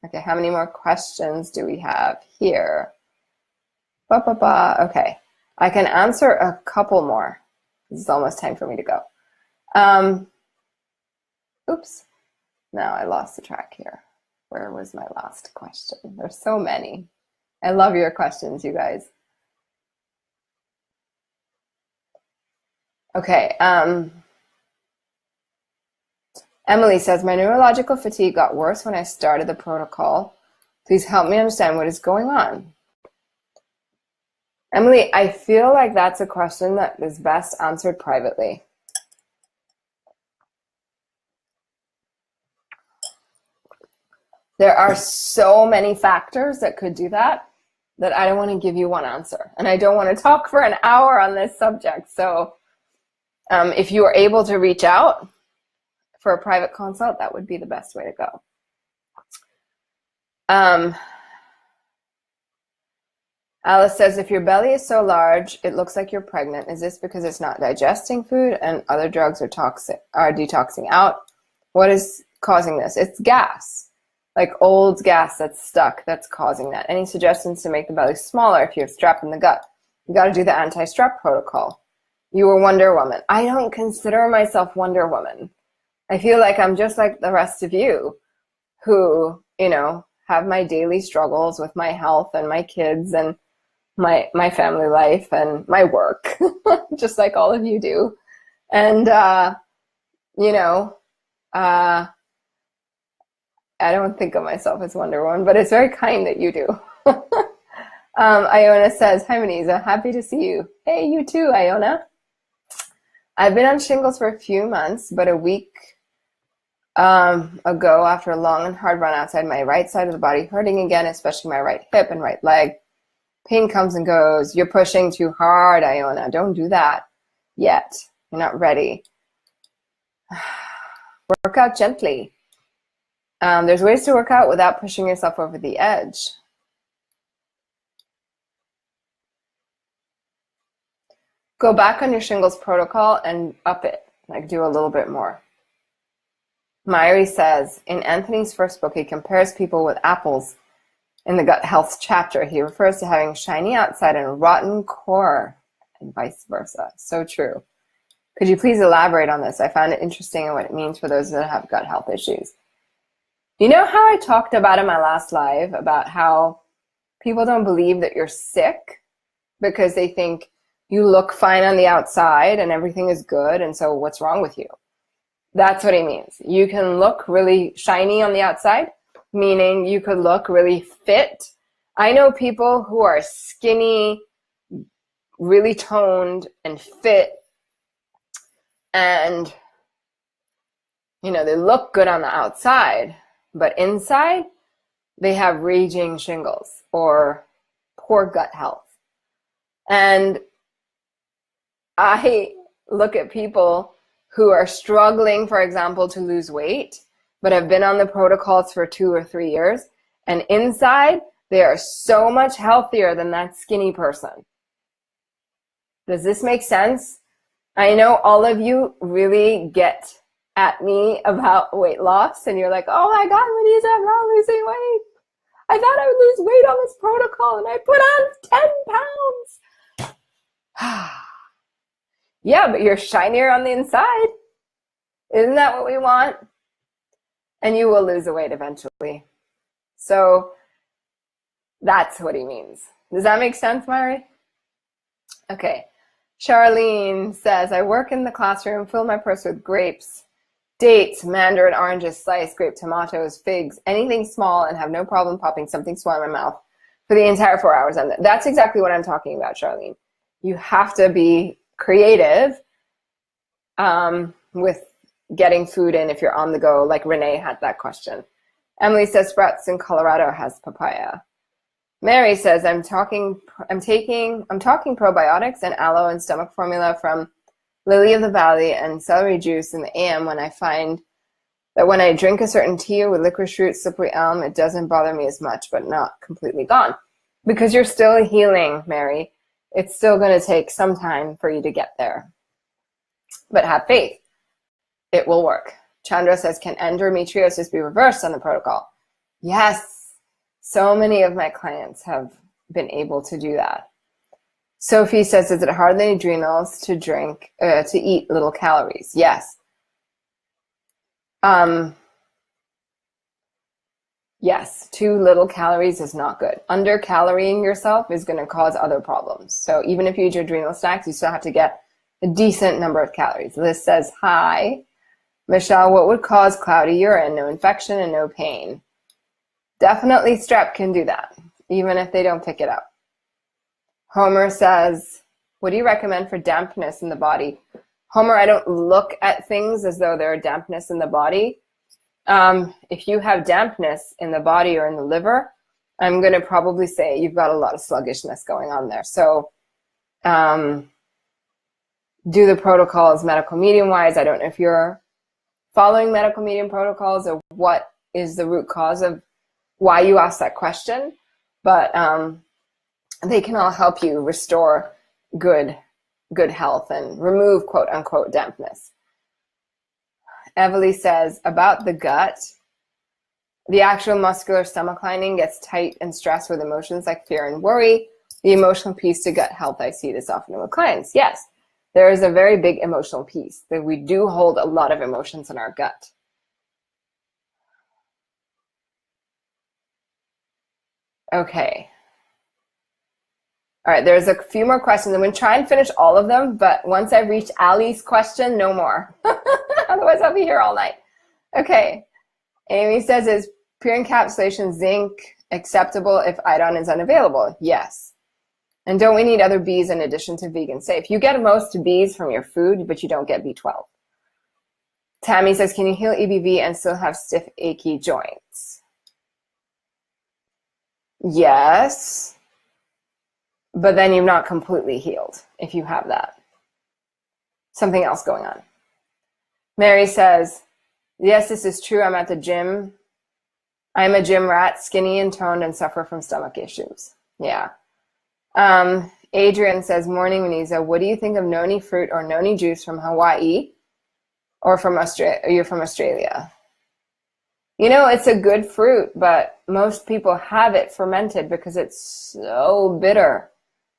okay, how many more questions do we have here? Okay, I can answer a couple more. This is almost time for me to go. Oops, now I lost the track here. Where was my last question? There's so many. I love your questions, you guys. Okay, Emily says, my neurological fatigue got worse when I started the protocol. Please help me understand what is going on. Emily, I feel like that's a question that is best answered privately. There are so many factors that could do that I don't want to give you one answer. And I don't want to talk for an hour on this subject. So if you are able to reach out for a private consult, that would be the best way to go. Alice says, if your belly is so large, it looks like you're pregnant. Is this because it's not digesting food and other drugs are detoxing out? What is causing this? It's gas, like old gas that's stuck, that's causing that. Any suggestions to make the belly smaller if you have strep in the gut? You got to do the anti-strep protocol. You were Wonder Woman. I don't consider myself Wonder Woman. I feel like I'm just like the rest of you who, you know, have my daily struggles with my health and my kids and my family life and my work, just like all of you do. And, you know, I don't think of myself as Wonder Woman, but it's very kind that you do. Iona says, hi, Muneeza. Happy to see you. Hey, you too, Iona. I've been on shingles for a few months, but a week ago, after a long and hard run outside, my right side of the body hurting again, especially my right hip and right leg. Pain comes and goes. You're pushing too hard, Iona. Don't do that yet. You're not ready. Work out gently. There's ways to work out without pushing yourself over the edge. Go back on your shingles protocol and up it, like do a little bit more. Myri says, in Anthony's first book, he compares people with apples. In the gut health chapter, he refers to having shiny outside and rotten core, and vice versa. So true. Could you please elaborate on this? I found it interesting and what it means for those that have gut health issues. You know how I talked about in my last live about how people don't believe that you're sick because they think you look fine on the outside and everything is good, and so what's wrong with you? That's what he means. You can look really shiny on the outside, meaning you could look really fit. I know people who are skinny, really toned and fit, and they look good on the outside, but inside they have raging shingles or poor gut health. And I look at people who are struggling, for example, to lose weight, but have been on the protocols for 2 or 3 years, and inside they are so much healthier than that skinny person. Does this make sense? I know all of you really get at me about weight loss, and you're like, oh my God, Muneeza, I'm not losing weight. I thought I would lose weight on this protocol, and I put on 10 pounds. Yeah, but you're shinier on the inside. Isn't that what we want? And you will lose the weight eventually. So that's what he means. Does that make sense, Mari? Okay. Charlene says, I work in the classroom, fill my purse with grapes, dates, mandarin oranges, sliced grape tomatoes, figs, anything small, and have no problem popping something small in my mouth for the entire 4 hours. And that's exactly what I'm talking about, Charlene. You have to be creative with getting food in if you're on the go, like Renee had that question. Emily says Sprouts in Colorado has papaya. Mary says, I'm taking probiotics and aloe and stomach formula from Lily of the Valley and celery juice in the AM when I find that when I drink a certain tea with licorice root, slippery elm, it doesn't bother me as much, but not completely gone. Because you're still healing, Mary. It's still going to take some time for you to get there. But have faith. It will work. Chandra says, can endometriosis be reversed on the protocol? Yes. So many of my clients have been able to do that. Sophie says, is it hard on the adrenals to eat little calories? Yes. Yes, too little calories is not good. Under-calorying yourself is going to cause other problems. So even if you eat your adrenal snacks, you still have to get a decent number of calories. Liz says, hi. Michelle, what would cause cloudy urine? No infection and no pain. Definitely strep can do that, even if they don't pick it up. Homer says, what do you recommend for dampness in the body? Homer, I don't look at things as though there are dampness in the body. If you have dampness in the body or in the liver, I'm going to probably say you've got a lot of sluggishness going on there. So do the protocols medical medium wise. I don't know if you're following medical medium protocols or what is the root cause of why you asked that question, but they can all help you restore good health and remove quote unquote dampness. Everly says, about the gut, the actual muscular stomach lining gets tight and stressed with emotions like fear and worry. The emotional piece to gut health, I see this often with clients. Yes, there is a very big emotional piece that we do hold a lot of emotions in our gut. Okay. All right, there's a few more questions. I'm going to try and finish all of them, but once I reach Ali's question, no more. Otherwise, I'll be here all night. Okay. Amy says, is pure encapsulation zinc acceptable if iodine is unavailable? Yes. And don't we need other Bs in addition to vegan safe? You get most Bs from your food, but you don't get B12. Tammy says, can you heal EBV and still have stiff, achy joints? Yes. But then you're not completely healed if you have that. Something else going on. Mary says, yes, this is true. I'm at the gym. I'm a gym rat, skinny and toned, and suffer from stomach issues. Yeah. Adrian says, morning, Muneeza. What do you think of noni fruit or noni juice from Hawaii or from Australia? You're from Australia. You know, it's a good fruit, but most people have it fermented because it's so bitter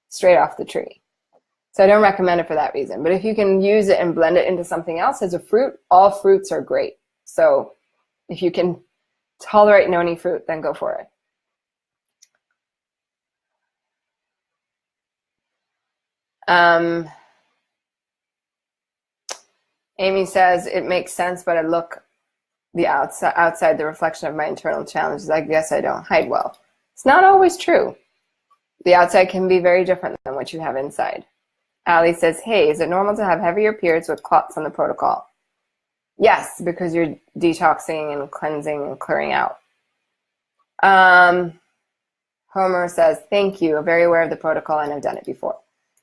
straight off the tree. So I don't recommend it for that reason. But if you can use it and blend it into something else as a fruit, all fruits are great. So if you can tolerate noni fruit, then go for it. Amy says, it makes sense, but I look the outside the reflection of my internal challenges. I guess I don't hide well. It's not always true. The outside can be very different than what you have inside. Ali says, hey, is it normal to have heavier periods with clots on the protocol? Yes, because you're detoxing and cleansing and clearing out. Homer says, thank you. I'm very aware of the protocol and I've done it before.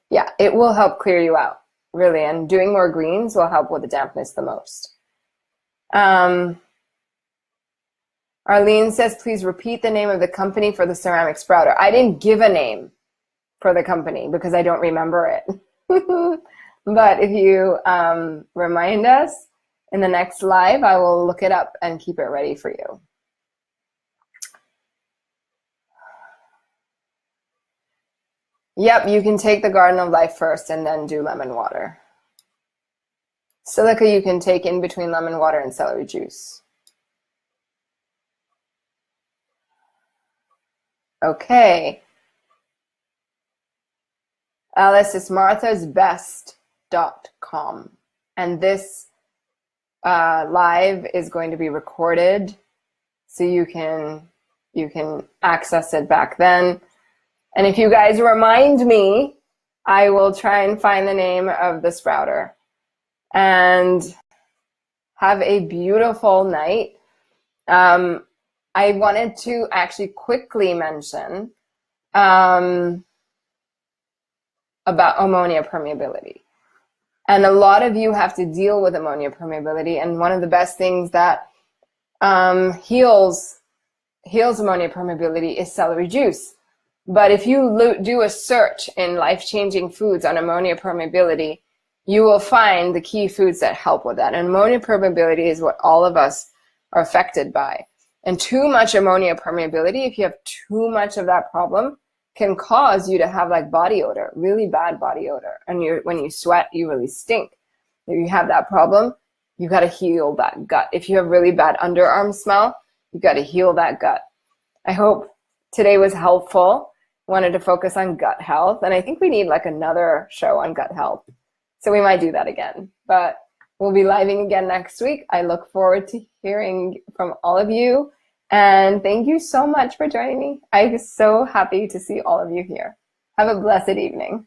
Yeah, it will help clear you out, really. And doing more greens will help with the dampness the most. Arlene says, please repeat the name of the company for the ceramic sprouter. I didn't give a name for the company because I don't remember it. But if you remind us in the next live, I will look it up and keep it ready for you. Yep, you can take the Garden of Life first and then do lemon water. Silica you can take in between lemon water and celery juice. Okay. Alice is marthasbest.com. And this live is going to be recorded so you can access it back then. And if you guys remind me, I will try and find the name of the sprouter. And have a beautiful night. I wanted to actually quickly mention about ammonia permeability. And a lot of you have to deal with ammonia permeability. And one of the best things that heals ammonia permeability is celery juice. But if you do a search in life-changing foods on ammonia permeability, you will find the key foods that help with that. And ammonia permeability is what all of us are affected by. And too much ammonia permeability, if you have too much of that problem, can cause you to have like body odor, really bad body odor. And when you sweat, you really stink. If you have that problem, you got to heal that gut. If you have really bad underarm smell, you got to heal that gut. I hope today was helpful. Wanted to focus on gut health. And I think we need like another show on gut health. So we might do that again. But we'll be living again next week. I look forward to hearing from all of you. And thank you so much for joining me. I'm so happy to see all of you here. Have a blessed evening.